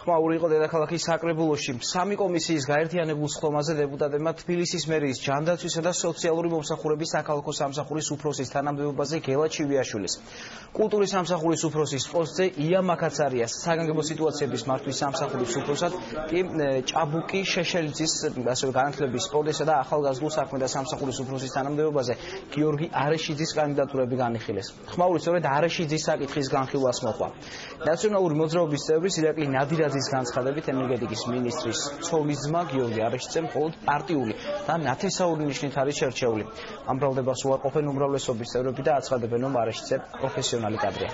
ხმაური იყო დედაქალაქის საკრებულოში. 3 კომისიის გაერთიანებულ სხდომაზე დეპუტატებმა თბილისის მერიის ჯანდაცვისა და სოციალური მომსახურების საქალაქო სამსახურის უფროსის თანამდებობაზე გელა ჩივიაშვილის, კულტურის სამსახურის უფროსის პოსტზე ია მაკაცარიას, საგანგებო სიტუაციების მართვის სამსახურის უფროსად კი ჭაბუკი შეშელიძის განათლების სპორტისა და ახალგაზრდულ საქმეთა სამსახურის უფროსის თანამდებობაზე გიორგი არეშიძის კანდიდატურები განიხილეს. ხმაური სწორედ არეშიძის საკითხის განხილვას მოყვა. ნაციონალური მოძრაობის წევრი ირაკლი ნადირაძის განცხადებით ენერგეტიკის მინისტრის ცოლის ძმა გიორგი არეშიძე მხოლოდ პარტიული და ნათესაური ნიშნით არის შერჩეული. ამ ბრალდებას უარყოფენ უმრავლესობის წევრები და აცხადებენ, რომ არეშიძე პროფესიონალი კადრია.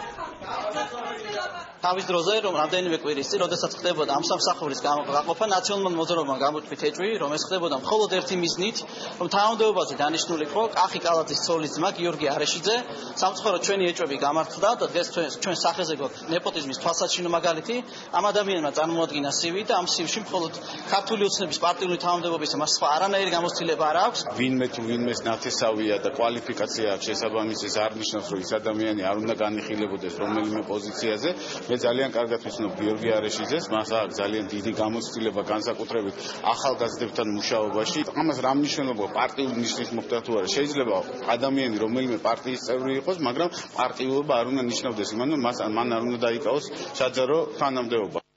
თავის დროზე, რომ რამდენიმე კვირის წინ, როდესაც ხდებოდა ამ სამსახურის გაყოფა, ნაციონალურმა მოძრაობამ გამოთქვით ეჭვი, რომ ეს ხდებოდა მხოლოდ ერთი მიზნით, რომ თანამდებობაზე დანიშნული იყო კახი კალათის ცოლის ძმა გიორგი არეშიძე. სამწუხაროდ ჩვენი ეჭვები გამართლდა და დღეს ჩვენ სახეზე გვაქვს ნეპოტიზმის თვალსაჩინო მაგალითი. ამ ადამიანმა წარმოადგინა CV და ამ CV-ში მხოლოდ ქართული ოცნების პარტიული თანამდებობის მას სხვა არანაირი გამოცდილება არ აქვს. ვინმე თუ ვინმეს ნათესავია და კვალიფიკაცია აქვს შესაბამისის არ ნიშნავს, რომ ის ადამიანი არ უნდა განიხილებოდეს რომელიმე პოზიციაზე. მე ძალიან კარგად ვიცნობ გიორგი არეშიძეს, მას აქვს ძალიან დიდი გამოცდილება განსაკუთრებით ახალგაზრდებთან მუშაობაში. ამას რა მნიშვნელობა პარტიული ნიშნის მოხდა თუ არა? შეიძლება ადამიანი რომელიმე პარტიის წევრი იყოს, მაგრამ პარტიულობა არ უნდა ნიშნავდეს იმან, რომ მან არ უნდა დაიკავოს საჯარო თანამდებობა.